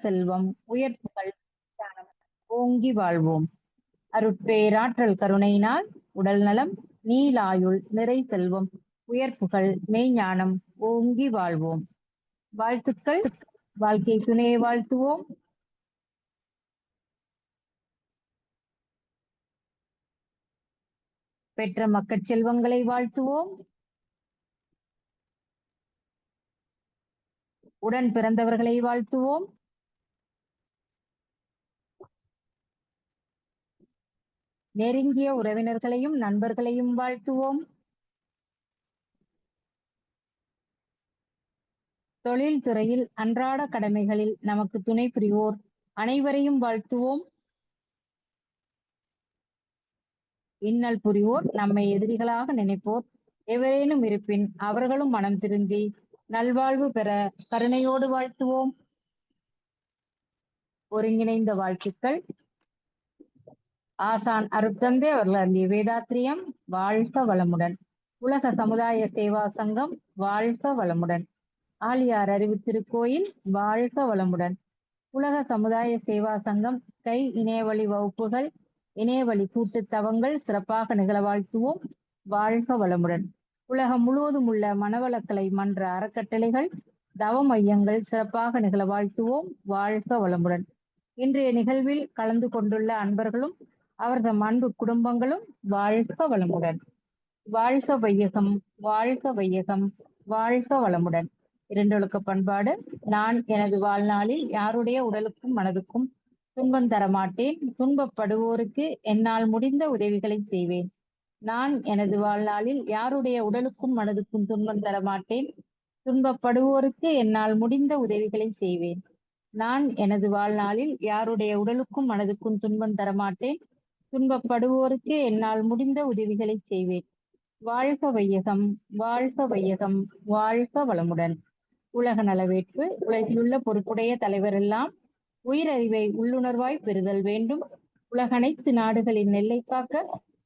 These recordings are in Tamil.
செல்வம் உயர்ப்புகள் ஓங்கி வாழ்வோம். அருட்பேராற்றல் கருணையினால் உடல் நலம், நீலாயுள், நிறை செல்வம், உயர்ப்புகள், மெய்ஞானம் ஓங்கி வாழ்வோம். வாழ்த்துக்கள். வாழ்க்கை துணையை வாழ்த்துவோம். பெற்ற மக்கட் செல்வங்களை வாழ்த்துவோம். உடன் பிறந்தவர்களை வாழ்த்துவோம். நெருங்கிய உறவினர்களையும் நண்பர்களையும் வாழ்த்துவோம். தொழில் துறையில் அன்றாட கடமைகளில் நமக்கு துணை புரிவோர் அனைவரையும் வாழ்த்துவோம். இன்னல் புரிவோர், நம்மை எதிரிகளாக நினைப்போர் எவரேனும் இருப்பின் அவர்களும் மனம் திருந்தி நல்வாழ்வு பெற கருணையோடு வாழ்த்துவோம். ஒருங்கிணைந்த வாழ்த்துக்கள். ஆசான் அருட்தந்தை அவர்கள் அருளிய வேதாத்திரியம் வாழ்க வளமுடன். உலக சமுதாய சேவா சங்கம் வாழ்க வளமுடன். ஆழியார் அறிவு திருக்கோயில் வாழ்க வளமுடன். உலக சமுதாய சேவா சங்கம் கை இணையவழி வகுப்புகள், இணையவழி கூட்டுத்தவங்கள் சிறப்பாக நிகழ வாழ்த்துவோம். வாழ்க வளமுடன். உலகம் முழுவதும் உள்ள மனவளக்கலை மன்ற அறக்கட்டளைகள், தவ மையங்கள் சிறப்பாக நிகழ வாழ்த்துவோம். வாழ்க வளமுடன். இன்றைய நிகழ்வில் கலந்து கொண்டுள்ள அன்பர்களும் அவரது அன்பு குடும்பங்களும் வாழ்க வளமுடன். வாழ்க வையகம், வாழ்க வையகம், வாழ்க வளமுடன். இரண்டொழுக்க பண்பாடு. நான் எனது வாழ்நாளில் யாருடைய உடலுக்கும் மனதுக்கும் துன்பம் தரமாட்டேன். துன்பப்படுவோருக்கு என்னால் முடிந்த உதவிகளை செய்வேன். நான் எனது வாழ்நாளில் யாருடைய உடலுக்கும் மனதுக்கும் துன்பம் தரமாட்டேன். துன்பப்படுவோருக்கு என்னால் முடிந்த உதவிகளை செய்வேன். நான் எனது வாழ்நாளில் யாருடைய உடலுக்கும் மனதுக்கும் துன்பம் தரமாட்டேன். துன்பப்படுவோருக்கு என்னால் முடிந்த உதவிகளை செய்வேன். வாழ்க வையகம், வாழ்க வையகம், வாழ்க வளமுடன். உலக நலவேட்பு. உலகிலுள்ள பொறுப்புடைய தலைவரெல்லாம் உயிரறிவை உள்ளுணர்வாய் பெறுதல் வேண்டும். உலகனைத்து நாடுகளின் எல்லை காக்க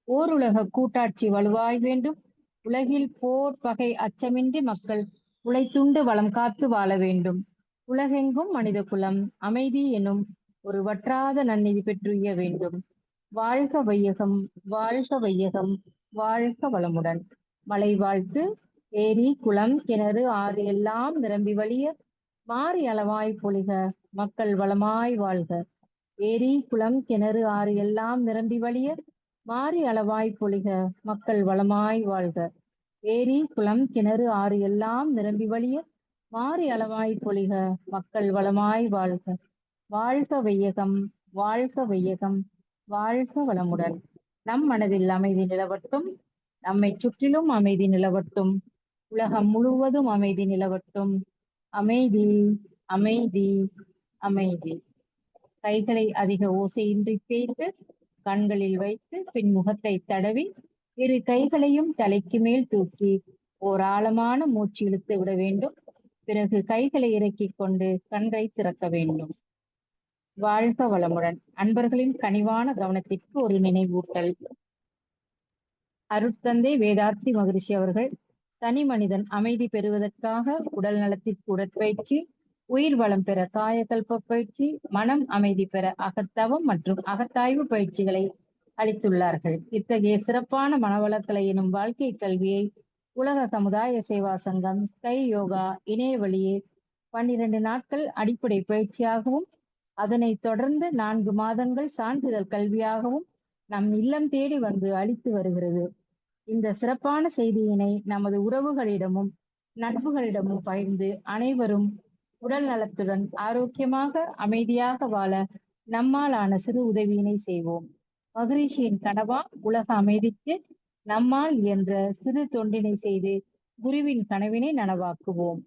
ஓருலக கூட்டாட்சி வலுவாய் வேண்டும். உலகில் போர் பகை அச்சமின்றி மக்கள் உழைத்துண்டு வளம் காத்து வாழ வேண்டும். உலகெங்கும் மனித குலம் அமைதி எனும் ஒரு வற்றாத நன்னிதி பெற்றுய வேண்டும். வாழ்க வையகம், வாழ்க வையகம், வாழ்க வளமுடன். மலை வாழ்த்து. ஏரி குளம் கிணறு ஆறு எல்லாம் நிரம்பி வழிய மாறி அளவாய் பொழிக, மக்கள் வளமாய் வாழ்க. ஏரி குளம் கிணறு ஆறு எல்லாம் நிரம்பி வழிய மாறி அளவாய் பொழிக, மக்கள் வளமாய் வாழ்க. ஏரி குளம் கிணறு ஆறு எல்லாம் நிரம்பி வழிய மாறி அளவாய் பொழிக, மக்கள் வளமாய் வாழ்க. வாழ்க வையகம், வாழ்க வையகம், வாழ்க வளமுடன். நம் மனதில் அமைதி நிலவட்டும். நம்மை சுற்றிலும் அமைதி நிலவட்டும். உலகம் முழுவதும் அமைதி நிலவட்டும். அமைதி, அமைதி, அமைதி. கைகளை அதிக ஓசையின்றி தேய்த்து கண்களில் வைத்து பின் முகத்தை தடவி இரு கைகளையும் தலைக்கு மேல் தூக்கி ஓர் ஆழமான மூச்சு இழுத்து விட வேண்டும். பிறகு கைகளை இறக்கிக் கொண்டு கண்களை திறக்க வேண்டும். வாழ்க வளமுடன். அன்பர்களின் கனிவான கவனத்திற்கு ஒரு நினைவூட்டல். அருட்தந்தை வேதார்த்தி மகரிஷி அவர்கள் தனி மனிதன் அமைதி பெறுவதற்காக உடல் நலத்திற்கு உடற்பயிற்சி, உயிர் வளம் பெற காயகல்ப பயிற்சி, மனம் அமைதி பெற அகத்தவம் மற்றும் அகத்தாய்வு பயிற்சிகளை அளித்துள்ளார்கள். இத்தகைய சிறப்பான மனவளக்கலை எனும் வாழ்க்கை கல்வியை உலக சமுதாய சேவா சங்கம் ஸ்கை யோகா இணைய வழியே 12 நாட்கள் அடிப்படை பயிற்சியாகவும் அதனைத் தொடர்ந்து 4 மாதங்கள் சான்றிதழ் கல்வியாகவும் நம் இல்லம் தேடி வந்து அளித்து வருகிறது. இந்த சிறப்பான செய்தியினை நமது உறவுகளிடமும் நட்புகளிடமும் பகிர்ந்து அனைவரும் உடல் நலத்துடன் ஆரோக்கியமாக அமைதியாக வாழ நம்மால் ஆன சிறு உதவியினை செய்வோம். மகரிஷியின் கனவா உலக அமைதிக்கு நம்மால் என்ற சிறு தொண்டினை செய்து குருவின் கனவினை நனவாக்குவோம்.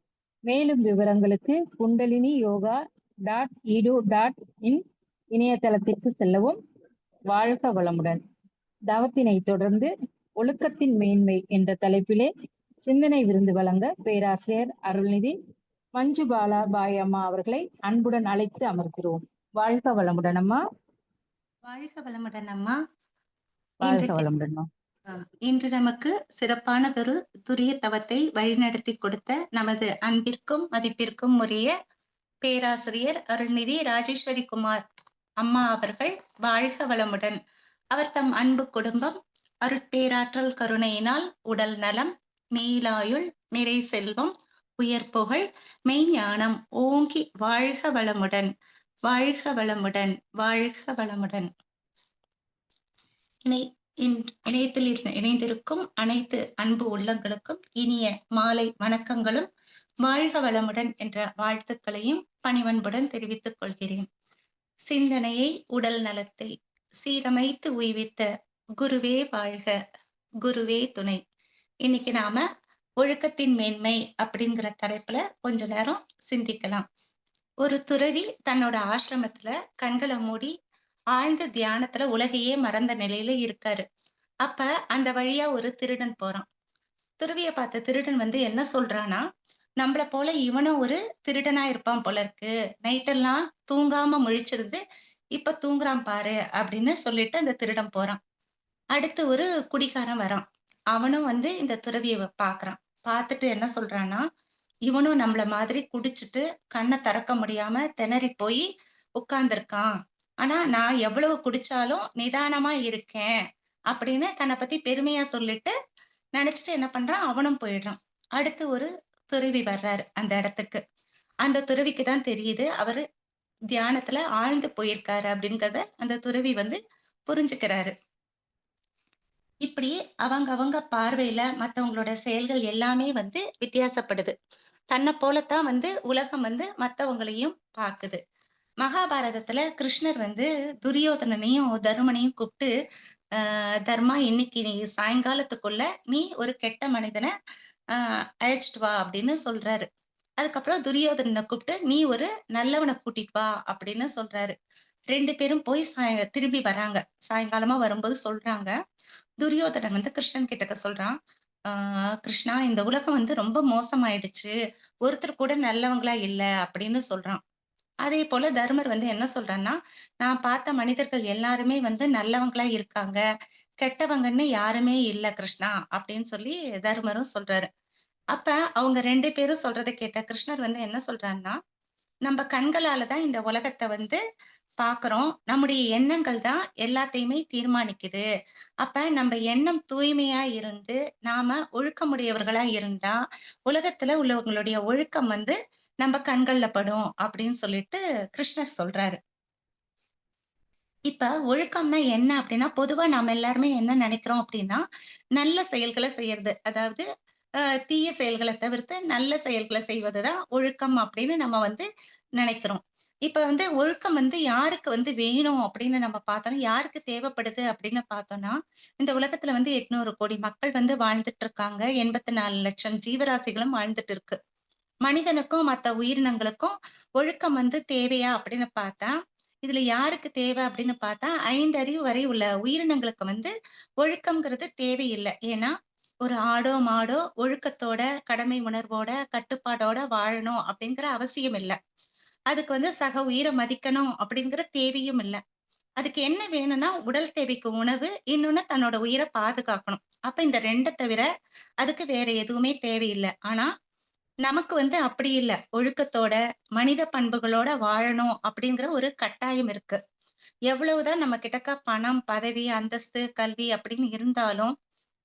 மேலும் விவரங்களுக்கு குண்டலினி யோகா .edu.in இணையதளத்திற்கு செல்லவும். வாழ்க வளமுடன். தவத்தினை தொடர்ந்து ஒழுக்கத்தின் மேன்மை என்ற தலைப்பிலே சிந்தனை விருந்து வழங்க பேராசிரியர் அருள்நிதி மஞ்சுபாலா பாய் அம்மா அவர்களை அன்புடன் அழைத்து அமர்கிறோம். வாழ்க வளமுடன் அம்மா. வாழ்க வளமுடன் அம்மா. வாழ்க வளமுடன். இன்று நமக்கு சிறப்பானதொரு துரிய தவத்தை வழிநடத்தி கொடுத்த நமது அன்பிற்கும் மதிப்பிற்கும் உரிய பேராசிரியர் அருள்நிதி ராஜேஸ்வரி குமார் அம்மா அவர்கள் வாழ்க வளமுடன். அவர் தம் அன்பு குடும்பம் அருட்பேராற்றல் கருணையினால் உடல் நலம், நீளாயுள், நிறை செல்வம், உயர் புகழ், மெய்ஞானம் ஓங்கி வாழ்க வளமுடன், வாழ்க வளமுடன், வாழ்க வளமுடன். இணையத்தில் இணைந்திருக்கும் அனைத்து அன்பு உள்ளங்களுக்கும் இனிய மாலை வணக்கங்களும் வாழ்க வளமுடன் என்ற வாழ்த்துக்களையும் பணிவன்புடன் தெரிவித்துக் கொள்கிறேன். சிந்தனையை, உடல் நலத்தை சீரமைத்து உய்வித்த குருவே வாழ்க, குருவே துணை. இன்னைக்கு நாம ஒழுக்கத்தின் மேன்மை அப்படிங்கிற தலைப்புல கொஞ்ச நேரம் சிந்திக்கலாம். ஒரு துறவி தன்னோட ஆசிரமத்துல கண்களை மூடி ஆழ்ந்த தியானத்துல உலகையே மறந்த நிலையில இருக்காரு. அப்ப அந்த வழியா ஒரு திருடன் போறான். துறவிய பார்த்த திருடன் என்ன சொல்றானா, நம்மள போல இவனும் ஒரு திருடனா இருப்பான் போல இருக்கு. நைட்டெல்லாம் தூங்காம முழிச்சிருந்து இப்ப தூங்குறான் பாரு அப்படின்னு சொல்லிட்டு அந்த திருடன் போறான். அடுத்து ஒரு குடிகாரன் வரான். அவனும் இந்த துறவிய பாக்குறான். பார்த்துட்டு என்ன சொல்றான்னா, இவனும் நம்மள மாதிரி குடிச்சிட்டு கண்ணை திறக்க முடியாம திணறி போய் உட்கார்ந்திருக்கான். ஆனா நான் எவ்வளவு குடிச்சாலும் நிதானமா இருக்கேன் அப்படின்னு தன்னை பத்தி பெருமையா சொல்லிட்டு நினைச்சிட்டு என்ன பண்றான், அவனும் போயிடுறான். அடுத்து ஒரு துறவி வர்றாரு அந்த இடத்துக்கு. அந்த துறவிக்கு தான் தெரியுது அவரு தியானத்துல ஆழ்ந்து போயிருக்காரு அப்படிங்கறத அந்த துறவி புரிஞ்சுக்கிறாரு. இப்படி அவங்க பார்வையில மத்தவங்களோட செயல்கள் எல்லாமே வித்தியாசப்படுது. தன்னை போலத்தான் உலகம் மத்தவங்களையும் பாக்குது. மகாபாரதத்துல கிருஷ்ணர் துரியோதனனையும் தருமனையும் கூப்பிட்டு, தர்மா இன்னைக்கு நீ சாயங்காலத்துக்குள்ள நீ ஒரு கெட்ட மனிதனை அழைச்சிட்டு வா அப்படின்னு சொல்றாரு. அதுக்கப்புறம் துரியோதனனை கூப்பிட்டு நீ ஒரு நல்லவனை கூட்டிட்டு வா அப்படின்னு சொல்றாரு. 2 பேரும் போய் திரும்பி வராங்க. சாயங்காலமா வரும்போது சொல்றாங்க, துரியோதனன் கிருஷ்ணன் கிட்ட சொல்றான், கிருஷ்ணா இந்த உலகம் ரொம்ப மோசமாயிடுச்சு, ஒருத்தர் கூட நல்லவங்களா இல்ல அப்படின்னு சொல்றான். அதே போல தர்மர் என்ன சொல்றான்னா, நான் பார்த்த மனிதர்கள் எல்லாருமே நல்லவங்களா இருக்காங்க, கெட்டவங்கன்னு யாருமே இல்ல கிருஷ்ணா அப்படின்னு சொல்லி தர்மரும் சொல்றாரு. அப்ப அவங்க 2 பேரும் சொல்றத கேட்ட கிருஷ்ணர் என்ன சொல்றாருன்னா, நம்ம கண்களால தான் இந்த உலகத்தை பார்க்கிறோம். நம்முடைய எண்ணங்கள் தான் எல்லாத்தையுமே தீர்மானிக்குது. அப்ப நம்ம எண்ணம் தூய்மையா இருந்து, நாம ஒழுக்கமுடையவர்களா இருந்தா, உலகத்துல உள்ளவங்களுடைய ஒழுக்கம் நம்ம கண்கள்ல படும் அப்படின்னு சொல்லிட்டு கிருஷ்ணர் சொல்றாரு. இப்ப ஒழுக்கம்னா என்ன அப்படின்னா, பொதுவா நாம எல்லாருமே என்ன நினைக்கிறோம் அப்படின்னா, நல்ல செயல்கள செய்யறது. அதாவது தீய செயல்கள தவிர்த்து நல்ல செயல்கள செய்வதுதான் ஒழுக்கம் அப்படின்னு நம்ம நினைக்கிறோம். இப்ப ஒழுக்கம் யாருக்கு வேணும் அப்படின்னு நம்ம பார்த்தோம்னா, யாருக்கு தேவைப்படுது அப்படின்னு பார்த்தோம்னா, இந்த உலகத்துல 800 கோடி மக்கள் வாழ்ந்துட்டு இருக்காங்க. 84 லட்சம் ஜீவராசிகளும் வாழ்ந்துட்டு இருக்கு. மனிதனுக்கும் மத்த உயிரினங்களுக்கும் ஒழுக்கம் தேவையா அப்படின்னு பார்த்தா, இதுல யாருக்கு தேவை அப்படின்னு பார்த்தா, 5 அறிவு வரை உள்ள உயிரினங்களுக்கு ஒழுக்கம்ங்கிறது தேவையில்ல. ஏன்னா, ஒரு ஆடோ, மாடோ ஒழுக்கத்தோட, கடமை உணர்வோட, கட்டுப்பாடோட வாழணும் அப்படிங்கிற அவசியம் இல்ல. அதுக்கு சக உயிரை மதிக்கணும் அப்படிங்கிற தேவையும் இல்ல. அதுக்கு என்ன வேணும்னா, உடல் தேவைக்கு உணவு, இன்னொன்னு தன்னோட உயிரை பாதுகாக்கணும். அப்ப இந்த 2 தவிர அதுக்கு வேற எதுவுமே தேவையில்ல. ஆனா நமக்கு அப்படி இல்ல. ஒழுக்கத்தோட, மனித பண்புகளோட வாழணும் அப்படிங்கிற ஒரு கட்டாயம் இருக்கு. எவ்வளவுதான் நம்ம கிட்டக்க பணம், பதவி, அந்தஸ்து, கல்வி அப்படின்னு இருந்தாலும்,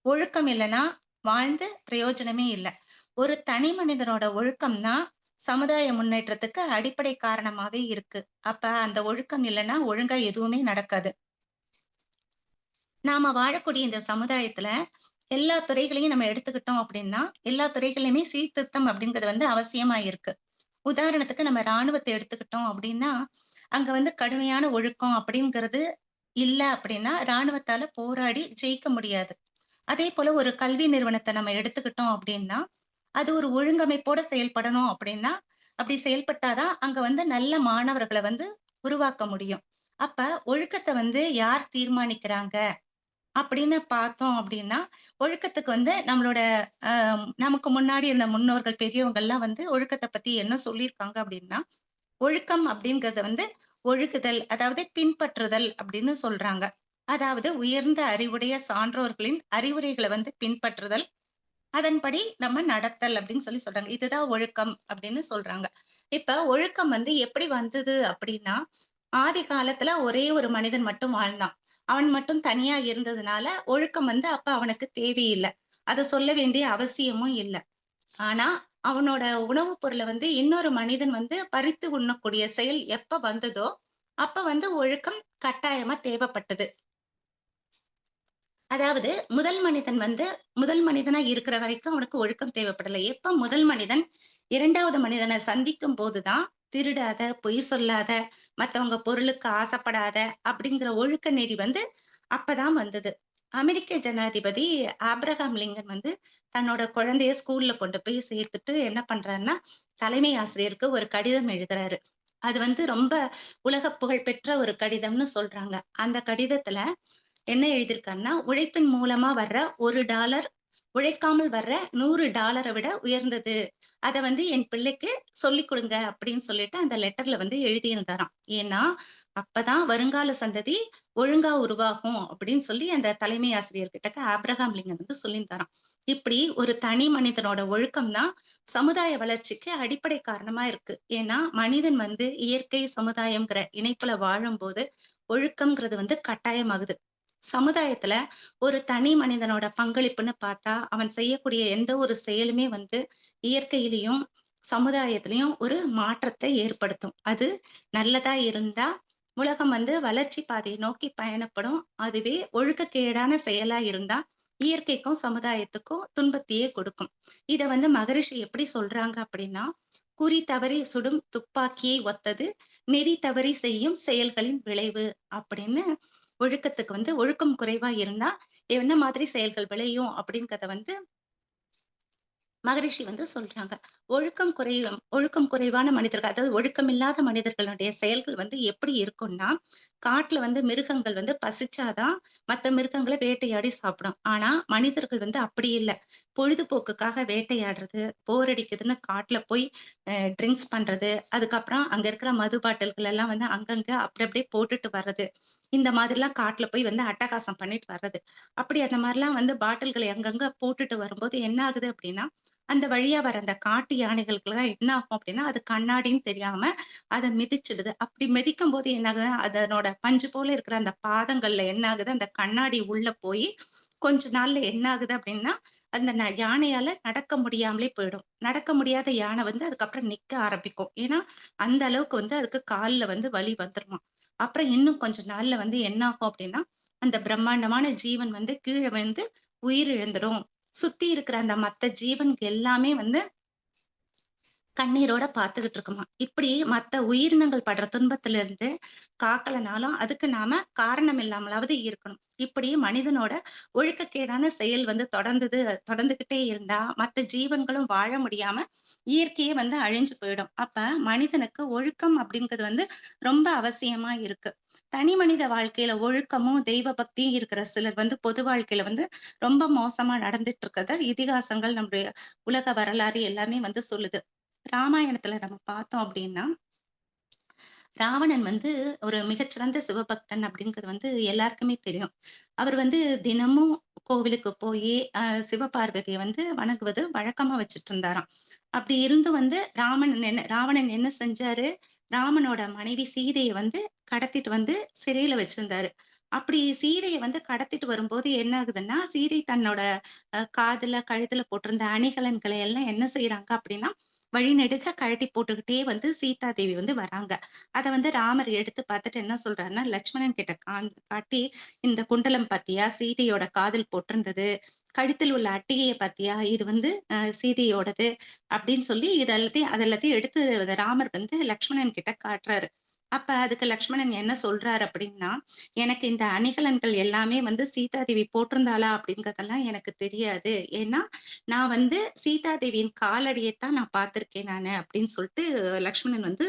ஒழுக்கம் இல்லைன்னா வாழ்ந்து பிரயோஜனமே இல்ல. ஒரு தனி மனிதனோட ஒழுக்கம் தான் சமுதாய முன்னேற்றத்துக்கு அடிப்படை காரணமாவே இருக்கு. அப்ப அந்த ஒழுக்கம் இல்லைன்னா ஒழுங்கா எதுவுமே நடக்காது. நாம வாழக்கூடிய இந்த சமுதாயத்துல எல்லா துறைகளையும் நம்ம எடுத்துக்கிட்டோம் அப்படின்னா, எல்லா துறைகளையுமே சீர்திருத்தம் அப்படிங்கிறது அவசியமா இருக்கு. உதாரணத்துக்கு நம்ம ராணுவத்தை எடுத்துக்கிட்டோம் அப்படின்னா, அங்க கடுமையான ஒழுக்கம் அப்படிங்கிறது இல்ல அப்படின்னா, ராணுவத்தால போராடி ஜெயிக்க முடியாது. அதே போல ஒரு கல்வி நிறுவனத்த நம்ம எடுத்துக்கிட்டோம் அப்படின்னா, அது ஒரு ஒழுங்கமைப்போட செயல்படணும் அப்படின்னா, அப்படி செயல்பட்டாதான் அங்க நல்ல மாணவர்கள உருவாக்க முடியும். அப்ப ஒழுக்கத்த யார் தீர்மானிக்கிறாங்க? அப்படின்னு பார்த்தோம் அப்படின்னா, ஒழுக்கத்துக்கு நம்மளோட அ நமக்கு முன்னாடி இருந்த முன்னோர்கள், பெரியவங்கலாம் ஒழுக்கத்த பத்தி என்ன சொல்லியிருக்காங்க அப்படின்னா, ஒழுக்கம் அப்படிங்கிறத ஒழுகுதல், அதாவது பின்பற்றுதல் அப்படின்னு சொல்றாங்க. அதாவது உயர்ந்த அறிவுடைய சான்றோர்களின் அறிவுரைகள பின்பற்றுதல், அதன்படி நம்ம நடத்தல் அப்படின்னு சொல்றாங்க. இதுதான் ஒழுக்கம் அப்படின்னு சொல்றாங்க. இப்ப ஒழுக்கம் வந்து எப்படி வந்தது அப்படின்னா, ஆதி காலத்துல ஒரே ஒரு மனிதன் மட்டும் வாழ்ந்தான். அவன் மட்டும் தனியா இருந்ததுனால, ஒழுக்கம் வந்து அப்ப அவனுக்கு தேவையில்ல. அத சொல்ல வேண்டிய அவசியமும் இல்ல. ஆனா, அவனோட உணவுப் பொருள வந்து இன்னொரு மனிதன் வந்து பறித்து உண்ணக்கூடிய செயல் எப்ப வந்ததோ, அப்ப வந்து ஒழுக்கம் கட்டாயமா தேவைப்பட்டது. அதாவது முதல் மனிதனா இருக்கிற வரைக்கும் அவனுக்கு ஒழுக்கம் தேவைப்படல. எப்ப முதல் மனிதன் 2வது மனிதன சந்திக்கும் போது தான், திருடாத, பொய் சொல்லாத, மத்தவங்க பொருளுக்கு ஆசைப்படாத அப்படிங்கிற ஒழுக்க நெறி வந்து அப்பதான் வந்தது. அமெரிக்க ஜனாதிபதி ஆப்ரஹாம் லிங்கன் வந்து தன்னோட குழந்தைய ஸ்கூல்ல கொண்டு போய் சேர்த்துட்டு என்ன பண்றாருன்னா, தலைமை ஆசிரியருக்கு ஒரு கடிதம் எழுதுறாரு. அது வந்து ரொம்ப உலக புகழ் பெற்ற ஒரு கடிதம்னு சொல்றாங்க. அந்த கடிதத்துல என்ன எழுதியிருக்காருன்னா, உழைப்பின் மூலமா வர்ற $1 உழைக்காமல் வர்ற $100 விட உயர்ந்தது. அத வந்து என் பிள்ளைக்கு சொல்லிக் குடுங்க அப்படின்னு சொல்லிட்டு அந்த லெட்டர்ல வந்து எழுதியிருந்தாராம். ஏன்னா, அப்பதான் வருங்கால சந்ததி ஒழுங்கா உருவாகும் அப்படின்னு சொல்லி அந்த தலைமை ஆசிரியர் கிட்டக்க ஆப்ரஹாம் லிங்கன் வந்து சொல்லியிருந்தாராம். இப்படி ஒரு தனி மனிதனோட ஒழுக்கம் தான் சமுதாய வளர்ச்சிக்கு அடிப்படை காரணமா இருக்கு. ஏன்னா, மனிதன் வந்து இயற்கை, சமுதாயம்ங்கிற இணைப்புல வாழும்போது ஒழுக்கம்ங்கிறது வந்து கட்டாயமாகுது. சமுதாயத்துல ஒரு தனி மனிதனோட பங்களிப்புன்னு பார்த்தா, அவன் செய்யக்கூடிய எந்த ஒரு செயலுமே வந்து இயற்கையிலயும், சமுதாயத்திலயும் ஒரு மாற்றத்தை ஏற்படுத்தும். அது நல்லதா இருந்தா, உலகம் வந்து வளர்ச்சி பாதையை நோக்கி பயணப்படும். அதுவே ஒழுக்கக்கேடான செயலா இருந்தா, இயற்கைக்கும், சமுதாயத்துக்கும் துன்பத்தையே கொடுக்கும். இத வந்து மகரிஷி எப்படி சொல்றாங்க அப்படின்னா, "குறி தவறி சுடும் துப்பாக்கியை ஒத்தது, நெறி தவறி செய்யும் செயல்களின் விளைவு" அப்படின்னு ஒழுக்கத்துக்கு வந்து ஒழுக்கம் குறைவா இருந்தா, என்ன மாதிரி செயல்கள் விளையும் அப்படிங்கிறத வந்து மகரிஷி வந்து சொல்றாங்க. ஒழுக்கம் குறைவான மனிதர்கள், அதாவது ஒழுக்கமில்லாத மனிதர்களுடைய செயல்கள் வந்து எப்படி இருக்கும்னா, காட்டுல வந்து மிருகங்கள் வந்து பசிச்சாதான் மத்த மிருகங்கள வேட்டையாடி சாப்பிடும். ஆனா, மனிதர்கள் வந்து அப்படி இல்ல. பொழுதுபோக்குக்காக வேட்டையாடுறது, போர் அடிக்குதுன்னு காட்டுல போய் ட்ரிங்க்ஸ் பண்றது, அதுக்கப்புறம் அங்க இருக்கிற மது பாட்டில்கள் எல்லாம் வந்து அங்கங்க அப்படி அப்படியே போட்டுட்டு வர்றது. இந்த மாதிரிலாம் காட்டுல போய் வந்து அட்டகாசம் பண்ணிட்டு வர்றது. அப்படி அந்த மாரிலாம் வந்து பாட்டில்களை அங்கங்க போட்டுட்டு வரும்போது என்ன ஆகுது அப்படின்னா, அந்த வழியா வர அந்த காட்டு யானைகளுக்கெல்லாம் என்ன ஆகும் அப்படின்னா, அது கண்ணாடின்னு தெரியாம அத மிதிச்சிடுது. அப்படி மிதிக்கும்போது என்ன ஆகுது, அதனோட பஞ்சு போல இருக்கிற அந்த பாதங்கள்ல என்ன ஆகுது, அந்த கண்ணாடி உள்ள போயி, கொஞ்ச நாள்ல என்ன ஆகுது அப்படின்னா, அந்த யானையால நடக்க முடியாமலே போயிடும். நடக்க முடியாத யானை வந்து அதுக்கப்புறம் நிக்க ஆரம்பிக்கும். ஏன்னா, அந்த அளவுக்கு வந்து அதுக்கு கால்ல வந்து வலி வந்துருமாம். அப்புறம் இன்னும் கொஞ்ச நாள்ல வந்து என்ன ஆகும் அப்படின்னா, அந்த பிரம்மாண்டமான ஜீவன் வந்து கீழ விழுந்து உயிர் இழந்துடும். சுத்தி இருக்கிற அந்த மத்த ஜீவன்கள் எல்லாமே வந்து கண்ணீரோட பார்த்துக்கிட்டு இருக்குமாம். இப்படி மத்த உயிரினங்கள் படுற துன்பத்துல இருந்து காக்கலனாலும், அதுக்கு நாம காரணம் இல்லாமலாவது இருக்கணும். இப்படி மனிதனோட ஒழுக்கக்கேடான செயல் வந்து தொடர்ந்துகிட்டே இருந்தா, மத்த ஜீவன்களும் வாழ முடியாம, இயற்கையே வந்து அழிஞ்சு போயிடும். அப்ப மனிதனுக்கு ஒழுக்கம் அப்படிங்கிறது வந்து ரொம்ப அவசியமா இருக்கு. தனி மனித வாழ்க்கையில ஒழுக்கமும், தெய்வ பக்தியும் இருக்கிற சிலர் வந்து பொது வாழ்க்கையில வந்து ரொம்ப மோசமா நடந்துட்டு இருக்கிறத இதிகாசங்கள், நம்முடைய உலக வரலாறு எல்லாமே வந்து சொல்லுது. ராமாயணத்துல நம்ம பார்த்தோம் அப்படின்னா, ராவணன் வந்து ஒரு மிகச்சிறந்த சிவபக்தன் அப்படிங்கிறது வந்து எல்லாருக்குமே தெரியும். அவர் வந்து தினமும் கோவிலுக்கு போயி, சிவபார்வதிய வந்து வணங்குவது வழக்கமா வச்சுட்டு இருந்தாராம். அப்படி இருந்தும் வந்து ராவணன் என்ன செஞ்சாரு, ராமனோட மனைவி சீதைய வந்து கடத்திட்டு வந்து சிறையில வச்சிருந்தாரு. அப்படி சீதைய வந்து கடத்திட்டு வரும்போது என்ன ஆகுதுன்னா, சீதை தன்னோட காதுல, கழுத்துல போட்டிருந்த அணிகலன்களை எல்லாம் என்ன செய்றாங்க அப்படின்னா, வழிநெடுக கழட்டி போட்டுக்கிட்டே வந்து சீதா தேவி வந்து வராங்க. அத வந்து ராமர் எடுத்து பார்த்துட்டு என்ன சொல்றாருன்னா, லட்சுமணன் கிட்ட காட்டி, "இந்த குண்டலம் பாத்தியா? சீதையோட காதில் போட்டிருந்தது. கழுத்தில் உள்ள அட்டிகைய பாத்தியா? இது வந்து சீதையோடது." அப்படின்னு சொல்லி அது எல்லாத்தையும் எடுத்து ராமர் வந்து லக்ஷ்மணன் கிட்ட காட்டுறாரு. அப்ப அதுக்கு லக்ஷ்மணன் என்ன சொல்றாரு அப்படின்னா, "எனக்கு இந்த அணிகலன்கள் எல்லாமே வந்து சீதாதேவி போட்டிருந்தாளா அப்படிங்கிறதெல்லாம் எனக்கு தெரியாது. ஏன்னா, நான் வந்து சீதாதேவியின் காலடியத்தான் நான் பார்த்திருக்கேன் நானு." அப்படின்னு சொல்லிட்டு லக்ஷ்மணன் வந்து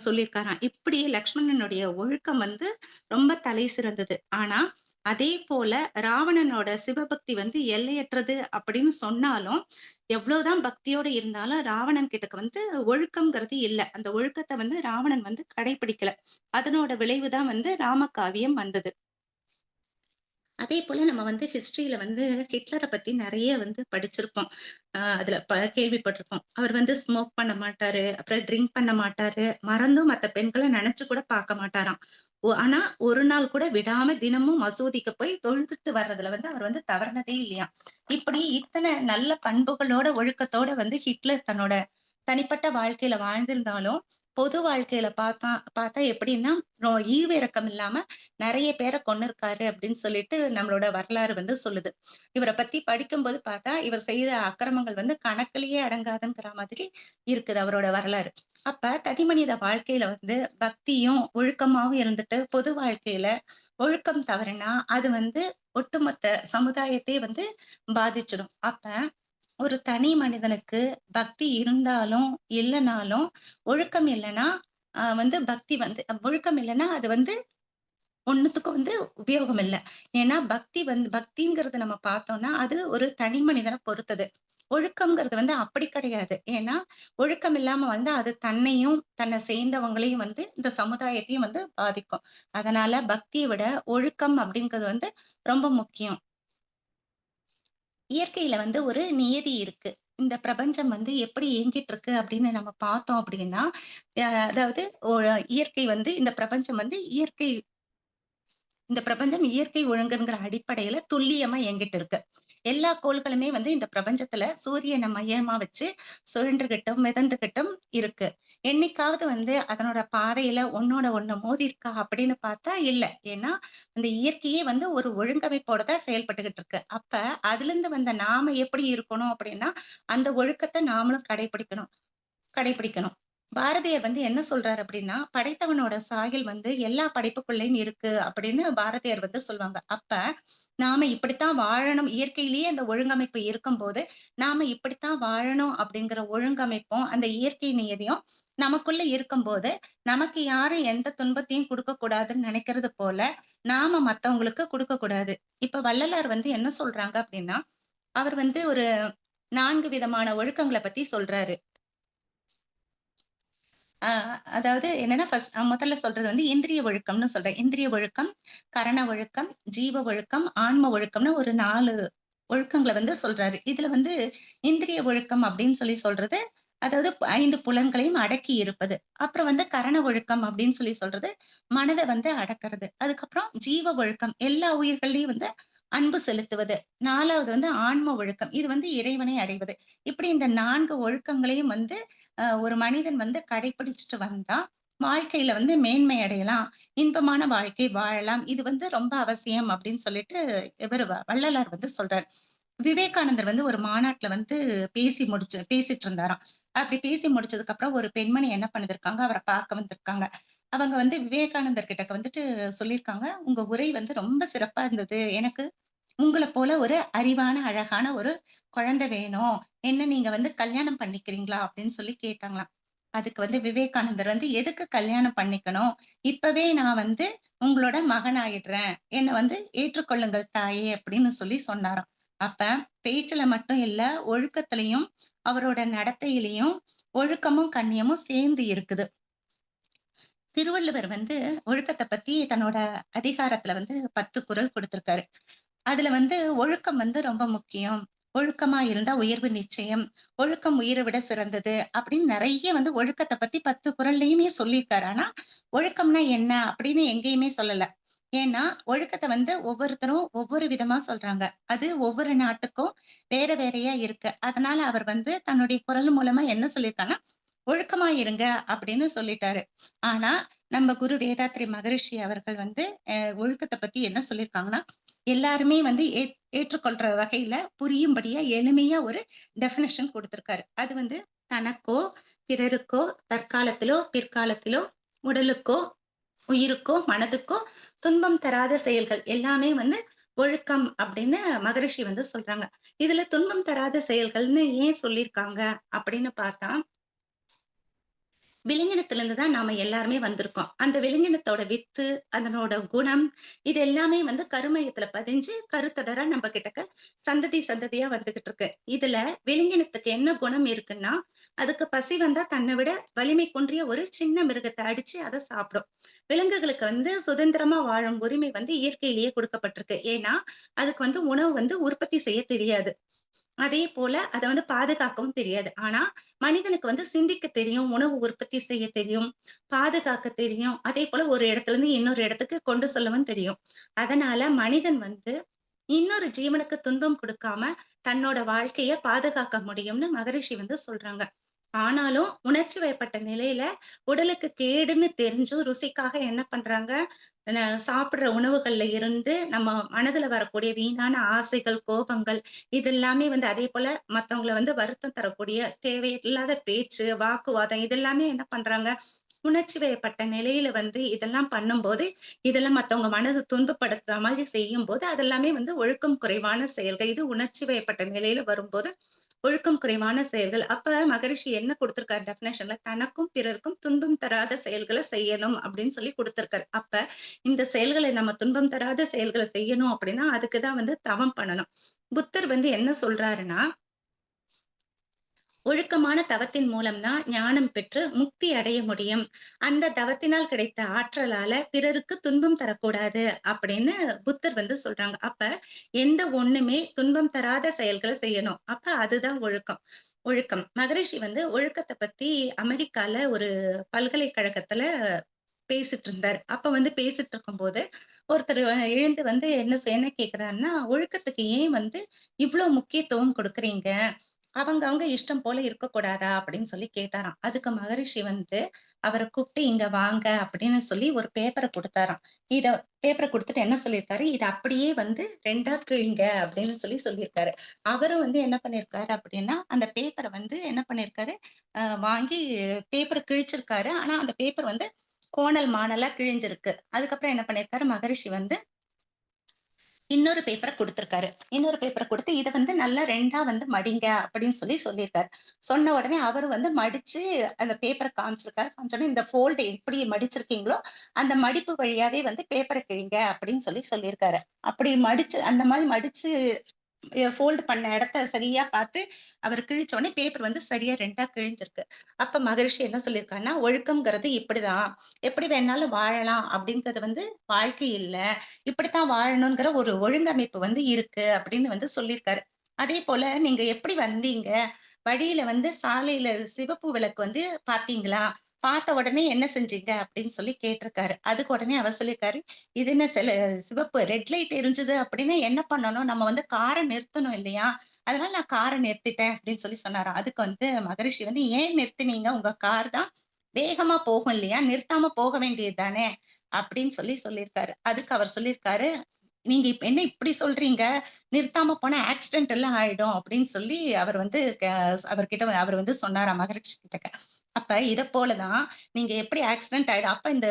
சொல்லியிருக்காராம். இப்படி லக்ஷ்மணனுடைய ஒழுக்கம் வந்து ரொம்ப தலை சிறந்தது. ஆனா, அதே போல ராவணனோட சிவபக்தி வந்து எல்லையற்றது அப்படின்னு சொன்னாலும், எவ்வளவுதான் பக்தியோட இருந்தாலும் ராவணன் கிட்டக்க வந்து ஒழுக்கம்ங்கிறது இல்ல. அந்த ஒழுக்கத்த வந்து ராவணன் வந்து கடைபிடிக்கல. அதனோட விளைவு தான் வந்து ராமகாவியம் வந்தது. அதே போல நம்ம வந்து ஹிஸ்டரியில வந்து ஹிட்லர பத்தி நெறைய வந்து படிச்சிருப்போம். அதுல கேள்விப்பட்டிருப்போம். அவர் வந்து ஸ்மோக் பண்ண மாட்டாரு. அப்புறம் ட்ரிங்க் பண்ண மாட்டாரு. மறந்தும் மத்த பெண்கள நெனச்சு கூட பார்க்க மாட்டாராம். ஆனா ஒரு நாள் கூட விடாம தினமும் மசூதிக்கு போய் தொழுதுட்டு வர்றதுல வந்து அவர் வந்து தவறுனதே இல்லையாம். இப்படி இத்தன நல்ல பண்புகளோட, ஒழுக்கத்தோட வந்து ஹிட்லர் தன்னோட தனிப்பட்ட வாழ்க்கையில வாழ்ந்திருந்தாலும், பொது வாழ்க்கையில பார்த்தா எப்படின்னா, ஈவு இரக்கம் இல்லாம நெறைய பேர கொன்னுருக்காரு அப்படின்னு சொல்லிட்டு நம்மளோட வரலாறு வந்து சொல்லுது. இவர பத்தி படிக்கும்போது பார்த்தா, இவர் செய்த அக்கிரமங்கள் வந்து கணக்கிலேயே அடங்காதுங்கிற மாதிரி இருக்குது அவரோட வரலாறு. அப்ப தனிமனித வாழ்க்கையில வந்து பக்தியும், ஒழுக்கமாவும் இருந்துட்டு, பொது வாழ்க்கையில ஒழுக்கம் தவறுனா, அது வந்து ஒட்டுமொத்த சமுதாயத்தையே வந்து பாதிச்சிடும். அப்ப ஒரு தனி மனிதனுக்கு பக்தி இருந்தாலும், இல்லனாலும், ஒழுக்கம் இல்லன்னா, வந்து பக்தி வந்து ஒழுக்கம் இல்லன்னா, அது வந்து ஒண்ணுத்துக்கும் வந்து உபயோகம் இல்ல. ஏன்னா பக்திங்கிறது நம்ம பார்த்தோம்னா, அது ஒரு தனி மனிதன பொறுத்தது. ஒழுக்கம்ங்கிறது வந்து அப்படி கிடையாது. ஏன்னா, ஒழுக்கம் இல்லாம வந்து அது தன்னையும், தன்னை சேர்ந்தவங்களையும் வந்து இந்த சமுதாயத்தையும் வந்து பாதிக்கும். அதனால பக்திய விட ஒழுக்கம் அப்படிங்கிறது வந்து ரொம்ப முக்கியம். இயற்கையில வந்து ஒரு நியதி இருக்கு. இந்த பிரபஞ்சம் வந்து எப்படி இயங்கிட்டு இருக்கு அப்படின்னு நம்ம பார்த்தோம் அப்படின்னா, அதாவது இயற்கை வந்து இந்த பிரபஞ்சம் வந்து இந்த பிரபஞ்சம் இயற்கை ஒழுங்குங்கிற அடிப்படையில துல்லியமா இயங்கிட்டு இருக்கு. எல்லா கோள்களுமே வந்து இந்த பிரபஞ்சத்துல சூரியன மையமா வச்சு சுழன்றுகிட்டும், மிதந்துகிட்டும் இருக்கு. என்னைக்காவது வந்து அதனோட பாதையில ஒண்ணோட ஒண்ணு மோதியிருக்கா அப்படின்னு பார்த்தா இல்ல. ஏன்னா, அந்த இயற்கையே வந்து ஒரு ஒழுங்கமைப்போட தான் செயல்பட்டுகிட்டு இருக்கு. அப்ப அதிலிருந்து வந்த நாம எப்படி இருக்கணும் அப்படின்னா, அந்த ஒழுக்கத்த நாமளும் கடைபிடிக்கணும். பாரதியார் வந்து என்ன சொல்றாரு அப்படின்னா, "படைத்தவனோட சாயல் வந்து எல்லா படைப்புக்குள்ளயும் இருக்கு" அப்படின்னு பாரதியார் வந்து சொல்லுவாங்க. அப்ப நாம இப்படித்தான் வாழணும், இயற்கையிலேயே அந்த ஒழுங்கமைப்பு இருக்கும்போது, நாம இப்படித்தான் வாழணும் அப்படிங்கிற ஒழுங்கமைப்பும், அந்த இயற்கை நியதியும் நமக்குள்ள இருக்கும்போது, நமக்கு யாரும் எந்த துன்பத்தையும் குடுக்கக் கூடாதுன்னு நெனைக்கிறது போல, நாம மத்தவங்களுக்கு குடுக்கக் கூடாது. இப்ப வள்ளலார் வந்து என்ன சொல்றாங்க அப்படின்னா, அவர் வந்து ஒரு 4 விதமான ஒழுக்கங்கள பத்தி சொல்றாரு. அ அதாவது என்னன்னா, முதல்ல சொல்றது வந்து இந்திரிய ஒழுக்கம்னு சொல்றேன். இந்திரிய ஒழுக்கம், கரண ஒழுக்கம், ஜீவ ஒழுக்கம், ஆன்ம ஒழுக்கம்னு ஒரு 4 ஒழுக்கங்கள வந்து சொல்றாரு. இதுல வந்து இந்திரிய ஒழுக்கம் அப்படின்னு சொல்லி சொல்றது, அதாவது 5 புலன்களையும் அடக்கி இருப்பது. அப்புறம் வந்து கரண ஒழுக்கம் அப்படின்னு சொல்லி சொல்றது, மனத வந்து அடக்குறது. அதுக்கப்புறம் ஜீவ ஒழுக்கம், எல்லா உயிர்கள்லயும் வந்து அன்பு செலுத்துவது. 4வது வந்து ஆன்ம ஒழுக்கம். இது வந்து இறைவனை அடைவது. இப்படி இந்த 4 ஒழுக்கங்களையும் வந்து ஒரு மனிதன் வந்து கடைப்பிடிச்சுட்டு வந்தா, வாழ்க்கையில வந்து மேன்மை அடையலாம். இன்பமான வாழ்க்கை வாழலாம். இது வந்து ரொம்ப அவசியம் அப்படின்னு சொல்லிட்டு வள்ளலார் வந்து சொல்றார். விவேகானந்தர் வந்து ஒரு மாநாட்டுல வந்து பேசிட்டு இருந்தாராம். அப்படி பேசி முடிச்சதுக்கு அப்புறம் ஒரு பெண்மணி என்ன பண்ணிருக்காங்க, அவர பார்க்க வந்திருக்காங்க. அவங்க வந்து விவேகானந்தர் கிட்ட வந்துட்டு சொல்லியிருக்காங்க, "உங்க உரை வந்து ரொம்ப சிறப்பா இருந்தது. எனக்கு உங்கள போல ஒரு அறிவான, அழகான ஒரு குழந்தை வேணும். என்ன நீங்க வந்து கல்யாணம் பண்ணிக்கிறீங்களா?" அப்படின்னு சொல்லி கேட்டாங்களாம். அதுக்கு வந்து விவேகானந்தர் வந்து, "எதுக்கு கல்யாணம் பண்ணிக்கணும்? இப்பவே நான் வந்து உங்களோட மகனாயிடுறேன். என்ன வந்து ஏற்றுக்கொள்ளுங்கள் தாயே" அப்படின்னு சொல்லி சொன்னாராம். அப்ப பேச்சுல மட்டும் இல்ல, ஒழுக்கத்திலயும், அவரோட நடத்தையிலயும் ஒழுக்கமும், கண்ணியமும் சேர்ந்து இருக்குது. திருவள்ளுவர் வந்து ஒழுக்கத்த பத்தி தன்னோட அதிகாரத்துல வந்து 10 குறள் குடுத்திருக்காரு. அதுல வந்து ஒழுக்கம் வந்து ரொம்ப முக்கியம். ஒழுக்கமா இருந்தா உயர்வு நிச்சயம். ஒழுக்கம் உயிரை விட சிறந்தது. அப்படின்னு நெறைய வந்து ஒழுக்கத்த பத்தி 10 குறள்லயுமே சொல்லியிருக்காரு. ஆனா, ஒழுக்கம்னா என்ன அப்படின்னு எங்கேயுமே சொல்லல. ஏன்னா, ஒழுக்கத்த வந்து ஒவ்வொருத்தரும் ஒவ்வொரு விதமா சொல்றாங்க. அது ஒவ்வொரு நாட்டுக்கும் வேற வேறையா இருக்கு. அதனால அவர் வந்து தன்னுடைய குறள் மூலமா என்ன சொல்லியிருக்காருன்னா, "ஒழுக்கமா இருங்க" அப்படின்னு சொல்லிட்டாரு. ஆனா, நம்ம குரு வேதாத்ரி மகரிஷி அவர்கள் வந்து ஒழுக்கத்த பத்தி என்ன சொல்லியிருக்காங்கன்னா, எல்லாருமே வந்து ஏற்றுக்கொள்ற வகையில புரியும்படியா எளிமையா ஒரு டெஃபினிஷன் குடுத்திருக்காரு. அது வந்து தனக்கோ, பிறருக்கோ, தற்காலத்திலோ, பிற்காலத்திலோ, உடலுக்கோ, உயிருக்கோ, மனதுக்கோ துன்பம் தராத செயல்கள் எல்லாமே வந்து ஒழுக்கம் அப்படின்னு மகரிஷி வந்து சொல்றாங்க. இதுல துன்பம் தராத செயல்கள்னு ஏன் சொல்லியிருக்காங்க அப்படின்னு பார்த்தா, விலங்கினத்துல தான் நாம எல்லாருமே வந்திருக்கோம். அந்த விலங்கினத்தோட வித்து, அதனோட குணம், இது எல்லாமே வந்து கருமையத்துல பதிஞ்சு, கருத்தொடரா நம்ம கிட்டக்க சந்ததி சந்ததியா வந்துகிட்டு இருக்கு. இதுல விலங்கினத்துக்கு என்ன குணம் இருக்குன்னா, அதுக்கு பசி வந்தா தன்னை விட வலிமை குன்றிய ஒரு சின்ன மிருகத்த அடிச்சு அத சாப்பிடும். விலங்குகளுக்கு வந்து சுதந்திரமா வாழும் உரிமை வந்து இயற்கையிலேயே குடுக்கப்பட்டிருக்கு. ஏன்னா, அதுக்கு வந்து உணவு வந்து உற்பத்தி செய்ய தெரியாது. அதே போல அத வந்து பாதுகாக்கவும் தெரியாது. ஆனா, மனிதனுக்கு வந்து சிந்திக்க தெரியும், உணவு உற்பத்தி செய்ய தெரியும், பாதுகாக்க தெரியும். அதேபோல ஒரு இடத்துல இருந்து இன்னொரு இடத்துக்கு கொண்டு செல்லவும் தெரியும். அதனால மனிதன் வந்து இன்னொரு ஜீவனுக்கு துன்பம் குடுக்காம தன்னோட வாழ்க்கைய பாதுகாக்க முடியும்னு மகரிஷி வந்து சொல்றாங்க. ஆனாலும் உணர்ச்சி வயப்பட்ட நிலையில உடலுக்கு கேடுன்னு தெரிஞ்சும் ருசிக்காக என்ன பண்றாங்க, சாப்பிடுற உணவுகள்ல இருந்து நம்ம மனதுல வரக்கூடிய வீணான ஆசைகள், கோபங்கள் இது எல்லாமே வந்து அதேபோல மத்தவங்கள வந்து வருத்தம் தரக்கூடிய தேவையில்லாத பேச்சு, வாக்குவாதம் இது எல்லாமே என்ன பண்றாங்க, உணர்ச்சி வயப்பட்ட நிலையில வந்து இதெல்லாம் பண்ணும்போது, இதெல்லாம் மத்தவங்க மனது துன்பப்படுத்துற மாதிரி செய்யும்போது, அதெல்லாமே வந்து ஒழுக்கம் குறைவான செயல்கள். இது உணர்ச்சி வயப்பட்ட நிலையில வரும்போது, ஒழுக்கம் குறைவான செயல்கள். அப்ப மகரிஷி என்ன குடுத்திருக்காரு டெஃபினேஷன்ல, தனக்கும் பிறருக்கும் துன்பம் தராத செயல்கள செய்யணும் அப்படின்னு சொல்லி குடுத்திருக்காரு. அப்ப இந்த செயல்கள நம்ம துன்பம் தராத செயல்கள செய்யணும் அப்படின்னா, அதுக்கு தான் வந்து தவம் பண்ணணும். புத்தர் வந்து என்ன சொல்றாருன்னா, ஒழுக்கமான தவத்தின் மூலம் தான் ஞானம் பெற்று முக்தி அடைய முடியும். அந்த தவத்தினால் கிடைத்த ஆற்றலால பிறருக்கு துன்பம் தரக்கூடாது அப்படின்னு புத்தர் வந்து சொல்றாங்க. அப்ப எந்த ஒண்ணுமே துன்பம் தராத செயல்கள செய்யணும். அப்ப அதுதான் ஒழுக்கம். ஒழுக்கம். மகரிஷி வந்து ஒழுக்கத்த பத்தி அமெரிக்கால ஒரு பல்கலைக்கழகத்துல பேசிட்டு இருந்தாரு. அப்ப வந்து பேசிட்டு இருக்கும்போது, ஒருத்தர் எழுந்து வந்து என்ன கேட்கிறாருன்னா, "ஒழுக்கத்துக்கு ஏன் வந்து இவ்ளோ முக்கியத்துவம் குடுக்குறீங்க? அவங்க இஷ்டம் போல இருக்கக்கூடாதா?" அப்படின்னு சொல்லி கேட்டாராம். அதுக்கு மகரிஷி வந்து அவர கூப்பிட்டு, "இங்க வாங்க" அப்படின்னு சொல்லி ஒரு பேப்பர குடுத்தாராம். இத பேப்பர குடுத்துட்டு என்ன சொல்லியிருக்காரு, "இத அப்படியே வந்து 2ஆ கிழிங்க" அப்படின்னு சொல்லி சொல்லியிருக்காரு. அவரும் வந்து என்ன பண்ணியிருக்காரு அப்படின்னா, அந்த பேப்பர வந்து என்ன பண்ணியிருக்காரு, வாங்கி பேப்பர கிழிச்சிருக்காரு. ஆனா அந்த பேப்பர் வந்து கோணல், மாணலா கிழிஞ்சிருக்கு. அதுக்கப்புறம் என்ன பண்ணியிருக்காரு, மகரிஷி வந்து இன்னொரு பேப்பர குடுத்திருக்காரு. இன்னொரு பேப்பர குடுத்து, "இத வந்து நல்லா 2ஆ வந்து மடிங்க" அப்படின்னு சொல்லி சொல்லியிருக்காரு. சொன்ன உடனே அவரு வந்து மடிச்சு அந்த பேப்பர காமிச்சிருக்காரு. காமிச்ச உடனே, "இந்த ஃபோல்டு எப்படி மடிச்சிருக்கீங்களோ, அந்த மடிப்பு வழியாவே வந்து பேப்பர கிழிங்க" அப்படின்னு சொல்லி சொல்லியிருக்காரு. அப்படி மடிச்சு அந்த மாரி மடிச்சு ஃபோல்ட் பண்ண இடத்த சரியா பார்த்து, அவர் கிழிச்ச உடனே பேப்பர் வந்து சரியா 2ஆ கிழிஞ்சிருக்கு. அப்ப மகரிஷி என்ன சொல்லியிருக்காருன்னா, "ஒழுக்கம்ங்கிறது இப்படிதான். எப்படி வேணாலும் வாழலாம் அப்படிங்கிறது வந்து வாழ்க்கை இல்ல. இப்படித்தான் வாழணுங்கிற ஒரு ஒழுங்கமைப்பு வந்து இருக்கு." அப்படின்னு வந்து சொல்லியிருக்காரு. அதேபோல நீங்க எப்படி வந்தீங்க? வழியில வந்து சாலையில சிவப்பு விளக்கு வந்து பார்த்தீங்களா? பார்த்த உடனே என்ன செஞ்சீங்க? அப்படின்னு சொல்லி கேட்டிருக்காரு. அதுக்கு உடனே அவர் சொல்லியிருக்காரு, "இது என்ன சிவப்பு ரெட் லைட் எரிஞ்சது அப்படின்னா என்ன பண்ணணும்? நம்ம வந்து கார நிறுத்தணும் இல்லையா? அதனால நான் கார நிறுத்திட்டேன்" அப்படின்னு சொல்லி சொன்னாராம். அதுக்கு வந்து மகரிஷி வந்து, "ஏன் நிறுத்தினீங்க? உங்க கார் தான் வேகமா போகும் இல்லையா? நிறுத்தாம போக வேண்டியது தானே?" அப்படின்னு சொல்லி சொல்லியிருக்காரு. அதுக்கு அவர் சொல்லியிருக்காரு, "நீங்க இப்ப என்ன இப்படி சொல்றீங்க? நிறுத்தாம போனா ஆக்சிடென்ட் எல்லாம் ஆயிடும்" அப்படின்னு சொல்லி அவர் வந்து அவர்கிட்ட அவர் வந்து சொன்னாராம் மகரிஷி கிட்டக்க. அப்ப இத போல தான் நீங்க எப்படி ஆக்சிடென்ட் ஆயிடும். அப்ப இந்த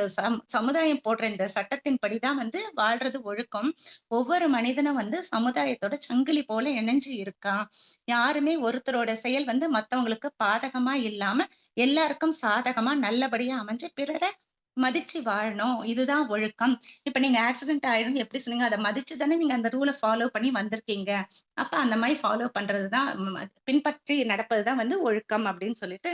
சமுதாயம் போடுற இந்த சட்டத்தின்படி தான் வந்து வாழ்றது ஒழுக்கம். ஒவ்வொரு மனிதனும் வந்து சமுதாயத்தோட சங்கிலி போல இணைஞ்சு இருக்கான். யாருமே ஒருத்தரோட செயல் வந்து மத்தவங்களுக்கு பாதகமா இல்லாம, எல்லாருக்கும் சாதகமா நல்லபடியா அமைஞ்சு பிறர மதிச்சு வாழணும். இதுதான் ஒழுக்கம். இப்ப நீங்க ஆக்சிடென்ட் ஆயிடும்னு எப்படி சொன்னீங்க? அத மதிச்சு தானே நீங்க அந்த ரூல ஃபாலோ பண்ணி வந்திருக்கீங்க. அப்ப அந்த மாரி ஃபாலோ பண்றது தான் பின்பற்றி நடப்பது தான் வந்து ஒழுக்கம் அப்படின்னு சொல்லிட்டு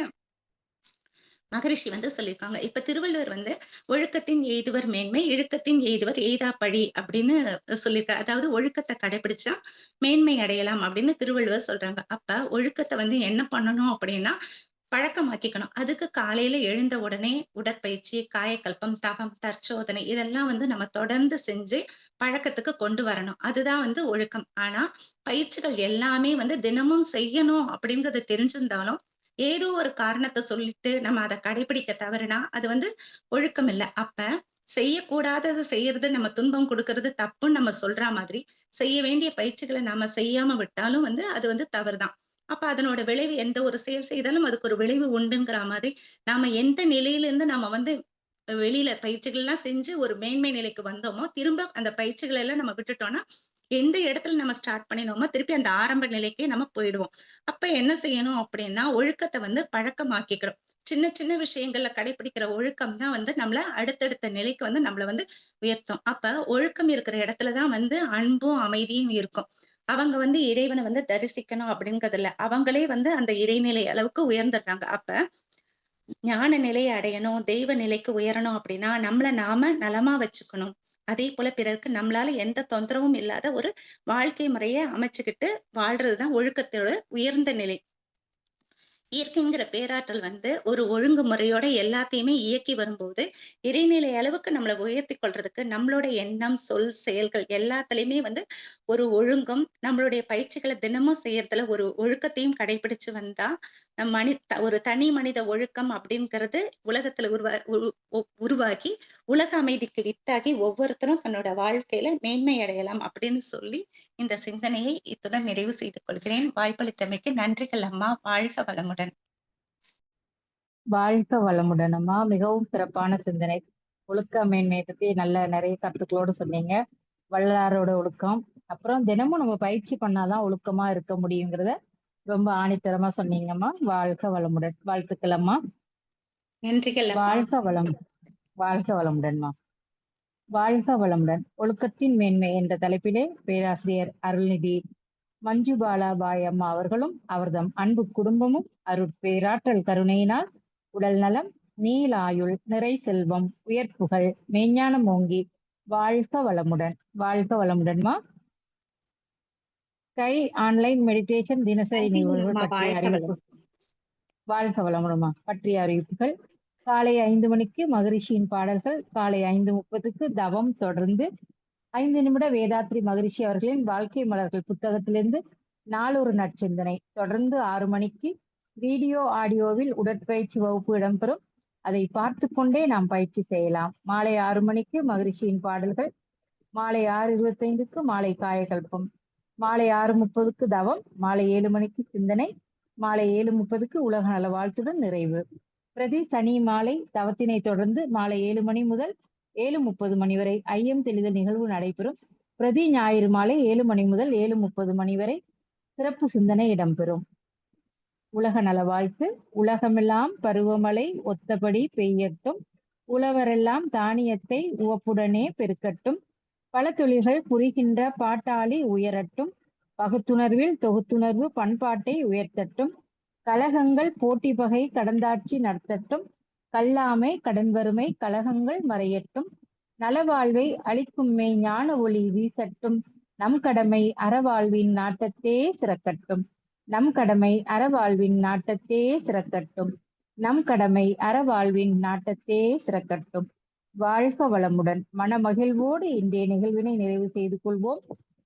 மகரிஷி வந்து சொல்லியிருக்காங்க. இப்ப திருவள்ளுவர் வந்து "ஒழுக்கத்தின் எய்துவர் மேன்மை, இழுக்கத்தின் எய்துவர் எய்தாப்பழி" அப்படின்னு சொல்லியிருக்காரு. அதாவது ஒழுக்கத்த கடைபிடிச்சா மேன்மை அடையலாம் அப்படின்னு திருவள்ளுவர் சொல்றாங்க. அப்ப ஒழுக்கத்த வந்து என்ன பண்ணணும் அப்படின்னா, பழக்கமாக்கிக்கணும். அதுக்கு காலையில எழுந்த உடனே உடற்பயிற்சி, காயக்கல்பம், தவம், தற்சோதனை இதெல்லாம் வந்து நம்ம தொடர்ந்து செஞ்சு பழக்கத்துக்கு கொண்டு வரணும். அதுதான் வந்து ஒழுக்கம். ஆனா, பயிற்சிகள் எல்லாமே வந்து தினமும் செய்யணும் அப்படிங்கிறது தெரிஞ்சிருந்தாலும், ஏதோ ஒரு காரணத்த சொல்லிட்டு நம்ம அத கடைபிடிக்க தவறுனா, அது வந்து ஒழுக்கம் இல்ல. அப்ப செய்யக்கூடாதத செய்யறது நம்ம துன்பம் குடுக்கறது தப்புன்னு நம்ம சொல்றா மாதிரி, செய்ய வேண்டிய பயிற்சிகள நாம செய்யாம விட்டாலும் வந்து அது வந்து தவறுதான். அப்ப அதனோட விளைவு எந்த ஒரு செயல் செய்தாலும் அதுக்கு ஒரு விளைவு உண்டுங்கிற மாதிரி, நாம எந்த நிலையிலிருந்து நம்ம வந்து வெளியில பயிற்சிகள்லாம் செஞ்சு ஒரு மேன்மை நிலைக்கு வந்தோமோ, திரும்ப அந்த பயிற்சிகள் எல்லாம் நம்ம விட்டுட்டோம்னா, எந்த இடத்துல நம்ம ஸ்டார்ட் பண்ணினோமோ, திருப்பி அந்த ஆரம்ப நிலைக்கே நம்ம போயிடுவோம். அப்ப என்ன செய்யணும் அப்படின்னா, ஒழுக்கத்த வந்து பழக்கமாக்கிக்கணும். சின்ன சின்ன விஷயங்கள்ல கடைபிடிக்கிற ஒழுக்கம் தான் வந்து நம்மள அடுத்தடுத்த நிலைக்கு வந்து நம்மள வந்து உயர்த்தும். அப்ப ஒழுக்கம் இருக்கிற இடத்துல தான் வந்து அன்பும், அமைதியும் இருக்கும். அவங்க வந்து இறைவன வந்து தரிசிக்கணும் அப்படிங்கிறதில்ல. அவங்களே வந்து அந்த இறைநிலை அளவுக்கு உயர்ந்துடுறாங்க. அப்ப ஞான நிலையை அடையணும், தெய்வ நிலைக்கு உயரணும் அப்படின்னா, நம்மள நாம நலமா வச்சுக்கணும். அதேபோல பிறருக்கு நம்மளால எந்த தொந்தரவும் இல்லாத ஒரு வாழ்க்கை முறைய அமைச்சுக்கிட்டு வாழ்றது தான் ஒழுக்கத்தோட உயர்ந்த நிலை. இயற்கைங்கிற பேராற்றல் வந்து ஒரு ஒழுங்குமுறையோட எல்லாத்தையுமே இயக்கி வரும்போது, இறைநிலை அளவுக்கு நம்மள உயர்த்திக் கொள்றதுக்கு நம்மளோட எண்ணம், சொல், செயல்கள் எல்லாத்துலயுமே வந்து ஒரு ஒழுங்கும், நம்மளுடைய பயிற்சிகள தினமும் செய்யறதுல ஒரு ஒழுக்கத்தையும் கடைபிடிச்சு வந்தா, நம் ஒரு தனி மனித ஒழுக்கம் அப்படிங்கிறது உலகத்துல உருவாகி, உலக அமைதிக்கு வித்தாகி ஒவ்வொருத்தரும் தன்னோட வாழ்க்கையில மேன்மை அடையலாம் அப்படின்னு சொல்லி, இந்த சிந்தனையை இத்துடன் நிறைவு செய்து கொள்கிறேன். வாய்ப்பளித்தமைக்கு நன்றிகள் அம்மா. வாழ்க வளமுடன். வாழ்க வளமுடன் அம்மா. மிகவும் சிறப்பான சிந்தனை. ஒழுக்க மேன்மையை பத்தி நல்ல நிறைய கருத்துக்களோடு சொன்னீங்க. வள்ளலாரோட ஒழுக்கம், அப்புறம் தினமும் நம்ம பயிற்சி பண்ணாதான் ஒழுக்கமா இருக்க முடியுங்கிறத ரொம்ப ஆணித்தரமா சொன்னீங்கம்மா. வாழ்க வளமுடன். வாழ்த்துக்கள் அம்மா. நன்றிகள் அம்மா. வாழ்க வளம். வாழ்க வளமுடன்மா. வாழ்க வளமுடன். ஒழுக்கத்தின் மேன்மை என்ற தலைப்பிலே பேராசிரியர் அருள்நிதி மஞ்சுபாலாபாய் அம்மா அவர்களும் அவர்தம் அன்பு குடும்பமும் அருட்பேராற்றல் கருணையினால் உடல் நலம், நீலாயுள், நிறை செல்வம், உயர்ப்புகள், மெய்ஞானம் ஓங்கி வாழ்க வளமுடன். வாழ்க வளமுடன்மா. ஸ்கை ஆன்லைன் மெடிடேஷன் தினசரி நன்றிகள் நிகழ்வுகள் அம்மா. பற்றிய வாழ்க அறிவிப்பு. வளமுடன். வாழ்க வளமுடன்மா. பற்றிய அறிவிப்புகள். காலை 5 மணிக்கு மகரிஷியின் பாடல்கள், காலை 5:30க்கு தவம் தொடர்ந்து 5 நிமிட வேதாத்ரி மகரிஷி அவர்களின் வாழ்க்கை மலர்கள் புத்தகத்திலிருந்து நாளொரு நற்சிந்தனை. தொடர்ந்து 6 மணிக்கு வீடியோ ஆடியோவில் உடற்பயிற்சி வகுப்பு இடம்பெறும். அதை பார்த்து கொண்டே நாம் பயிற்சி செய்யலாம். மாலை 6 மணிக்கு மகரிஷியின் பாடல்கள், மாலை 6:25க்கு மாலை காயகல்பம், மாலை 6:30க்கு தவம், மாலை 7 மணிக்கு சிந்தனை, மாலை 7:30க்கு உலக நல வாழ்த்துடன் நிறைவு. பிரதி சனி மாலை தவத்தினை தொடர்ந்து மாலை 7 மணி முதல் 7:30 மணி வரை ஐயம் தெளிதல் நிகழ்வு நடைபெறும். பிரதி ஞாயிறு மாலை 7 மணி முதல் 7:30 மணி வரை சிறப்பு சிந்தனை இடம்பெறும். உலக நல வாழ்த்து. உலகமெல்லாம் பருவமழை ஒத்தபடி பெய்யட்டும், உழவரெல்லாம் தானியத்தை உவப்புடனே பெருக்கட்டும், பல தொழில்கள் புரிகின்ற பாட்டாளி உயரட்டும், பகுத்துணர்வில் தொகுத்துணர்வு பண்பாட்டை உயர்த்தட்டும், கழகங்கள் போட்டி பகை கடந்தாட்சி நடத்தட்டும், கல்லாமை கடன் வறுமை கலகங்கள் மறையட்டும், நலவாழ்வை அளிக்கும் மெய் ஞான ஒளி வீசட்டும், நம் கடமை அறவாழ்வின் நாட்டத்தே சிறக்கட்டும், நம் கடமை அறவாழ்வின் நாட்டத்தே சிறக்கட்டும், நம் கடமை அறவாழ்வின் நாட்டத்தே சிறக்கட்டும். வாழ்க வளமுடன். மனமகிழ்வோடு இன்றைய நிகழ்வினை நிறைவு செய்து கொள்வோம்.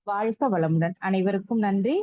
வாழ்க வளமுடன். அனைவருக்கும் நன்றி.